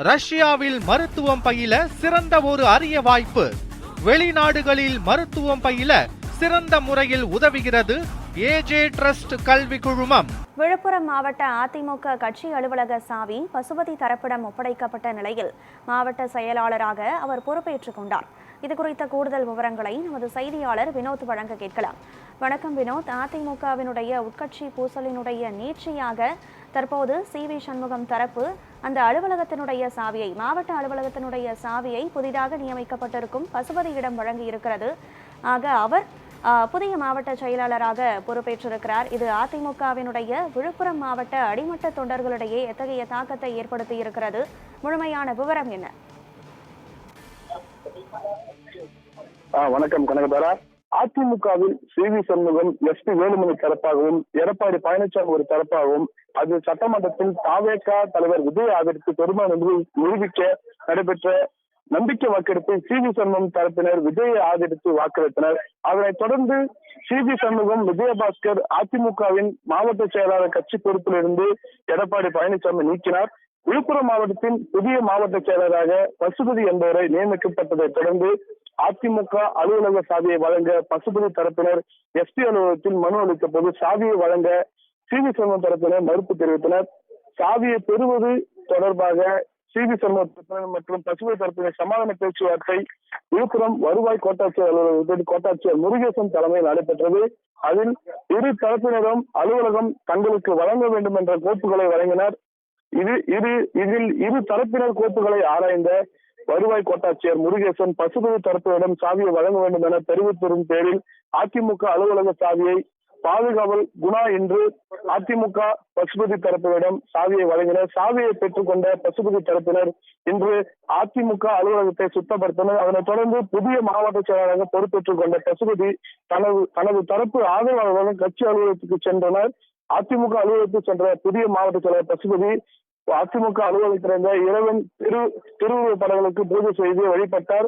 ரஷ்யாவில் மருத்துவம் பயில சிறந்த ஒரு அரிய வாய்ப்பு. வெளிநாடுகளில் மருத்துவம் பயில சிறந்த முறையில் உதவுகிறது ஏஜே ட்ரஸ்ட் கல்வி குழுமம். விழுப்புரம் மாவட்ட அதிமுக கட்சி அலுவலக சாவி பசுபதி தரப்பிடம் ஒப்படைக்கப்பட்ட நிலையில் மாவட்ட செயலாளராக அவர் பொறுப்பேற்றுக் கொண்டார். இதுகுறித்த கூடுதல் விவரங்களை நமது செய்தியாளர் வினோத் வழங்க கேட்கலாம். வணக்கம் வினோத். அதிமுகவினுடைய உட்கட்சி பூசலினுடைய நீட்சியாக தற்போது சி.வி. சண்முகம் தரப்பு அந்த அலுவலகத்தினுடைய சாவியை, மாவட்ட அலுவலகத்தினுடைய சாவியை புதிதாக நியமிக்கப்பட்டிருக்கும் பசுபதியிடம் வழங்கி இருக்கிறது. ஆக அவர் புதிய மாவட்ட செயலாளராக பொறுப்பேற்றிருக்கிறார். இது அதிமுகவினுடைய விழுப்புரம் மாவட்ட அடிமட்ட தொண்டர்களிடையே எத்தகைய தாக்கத்தை ஏற்படுத்தி இருக்கிறது? முழுமையான விவரம் என்ன? வணக்கம் கனகதாரா. அதிமுகவில் சி.வி. சண்முகம், எஸ்.பி. வேலுமணி தரப்பாகவும், எடப்பாடி பழனிசாமி ஒரு தரப்பாகவும், அது சட்டமன்றத்தில் தாவேகா தலைவர் விஜய் ஆதரித்து பெரும்பான்மை நிரூபிக்க நடைபெற்ற நம்பிக்கை வாக்கெடுப்பில் சி.வி. சண்முகம் தரப்பினர் விஜயை ஆதரித்து வாக்களித்தனர். அதனைத் தொடர்ந்து சி.வி. சண்முகம், விஜயபாஸ்கர் அதிமுகவின் மாவட்ட செயலாளர் கட்சி பொறுப்பிலிருந்து எடப்பாடி பழனிசாமி நீக்கினார். விழுப்புரம் மாவட்டத்தின் புதிய மாவட்ட செயலராக பசுபதி என்பவரை நியமிக்கப்பட்டதை தொடர்ந்து அதிமுக அலுவலக சாவியை வழங்க பசுபதி தரப்பினர் எஸ்.பி. அலுவலகத்தில் மனு அளித்த போது சாவியை வழங்க சி.வி. சண்முகம் தரப்பினர் மறுப்பு தெரிவித்தனர். சாவியை பெறுவது தொடர்பாக சி.வி. சண்முகம் தரப்பினர் மற்றும் பசுபதி தரப்பினர் சமாதான பேச்சுவார்த்தை விழுப்புரம் வருவாய் கோட்டாட்சியர் அலுவலகத்தில் கோட்டாட்சியர் முருகேசன் தலைமையில் நடைபெற்றது. அதில் இரு தரப்பினரும் அலுவலகம் தங்களுக்கு வழங்க வேண்டும் என்ற கோப்புகளை வழங்கினர். இதில் இரு தரப்பினர் கோப்புகளை ஆராய்ந்த வருவாய் கோட்டாட்சியர் முருகேசன் பசுபதி தரப்பினரிடம் சாவியை வழங்க வேண்டும் என தெரிவித்திருந்த பேரில் அதிமுக அலுவலக சாவியை பாதுகாவல் குணா என்று அதிமுக பசுபதி தரப்பினரிடம் சாவியை வழங்கினர். சாவியை பெற்றுக் கொண்ட பசுபதி தரப்பினர் இன்று அதிமுக அலுவலகத்தை சுத்தப்படுத்தினர். அதனைத் தொடர்ந்து புதிய மாவட்ட செயலாளராக பொறுப்பேற்றுக் கொண்ட பசுபதி தனது தரப்பு ஆதரவாளர்களுடன் கட்சி அலுவலகத்துக்கு சென்றனர். அதிமுக அலுவலகத்துக்கு சென்ற புதிய மாவட்ட செயலாளர் பசுபதி அதிமுக அலுவலகத்திலிருந்த இரவின் திருவுருவ படங்களுக்கு பூஜை செய்து வழிபட்டார்.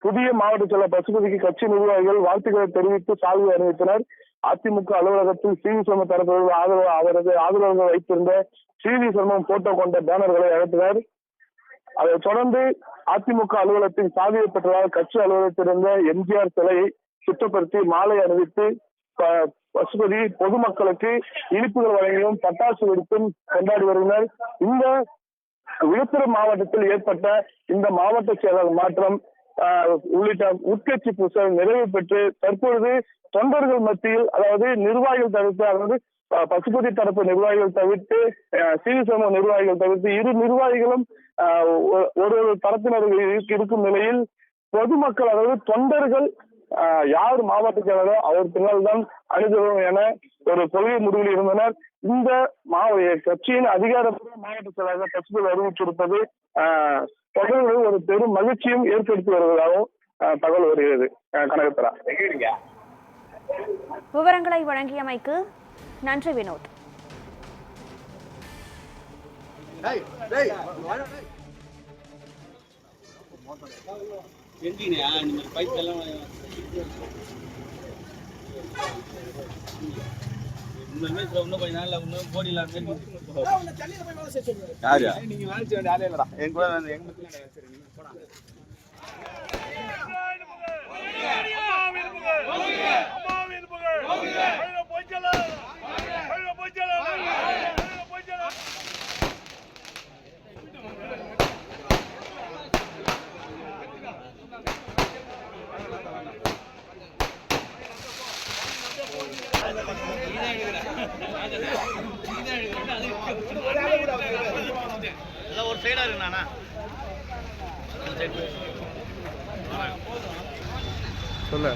புதிய மாவட்ட செயலர் பசுபதிக்கு கட்சி நிர்வாகிகள் வாழ்த்துக்களை தெரிவித்து சால்வை அணிவித்தனர். அதிமுக அலுவலகத்தில் சி.வி. சண்முகம் தரப்பில் அவரது ஆதரவாளர்கள் வைத்திருந்த சி.வி. சண்முகம் போட்டோ கொண்ட பேனர்களை அகற்றினர். அதைத் தொடர்ந்து அதிமுக அலுவலகத்தின் சாவியை பெற்றதால் கட்சி அலுவலகத்திலிருந்த எம்ஜிஆர் சிலையை சுத்தப்படுத்தி மாலை அணிவித்து பசுபதி பொதுமக்களுக்கு இனிப்புகள் வழங்கியும் பட்டாசு வெடித்தும் கொண்டாடி வருகின்றனர். இந்த விழுப்புரம் மாவட்டத்தில் ஏற்பட்ட இந்த மாவட்ட செயலாளர் மாற்றம் உள்ளிட்ட உட்கட்சி பூசல் நிறைவு பெற்று தற்பொழுது தொண்டர்கள் மத்தியில், அதாவது நிர்வாகிகள் தவிர்த்து, அதாவது பசுபதி தரப்பு நிர்வாகிகள் தவிர்த்து, சி.வி. சண்முகம் நிர்வாகிகள் தவிர்த்து இரு நிர்வாகிகளும் ஒரு தரப்பினர்கள் இருக்கும் நிலையில் பொதுமக்கள், அதாவது தொண்டர்கள் யார் மாவட்ட செயலாளரோ அவர் பின்னால் தான் அணுகுவோம் என ஒரு கொள்கை முடிவில் இருந்தனர். இந்த கட்சியின் அதிகாரப்பூர்வ மாவட்ட செயலாளர் பசுபதி அறிவித்திருப்பது தொண்டர்களுக்கு ஒரு பெரும் மகிழ்ச்சியும் ஏற்படுத்தி வருவதாகவும் தகவல் வருகிறது. கனகத்தரா, விவரங்களை வழங்கியமைக்கு நன்றி வினோத். ஒரு சைடா இருக்குண்ணா சொல்லு.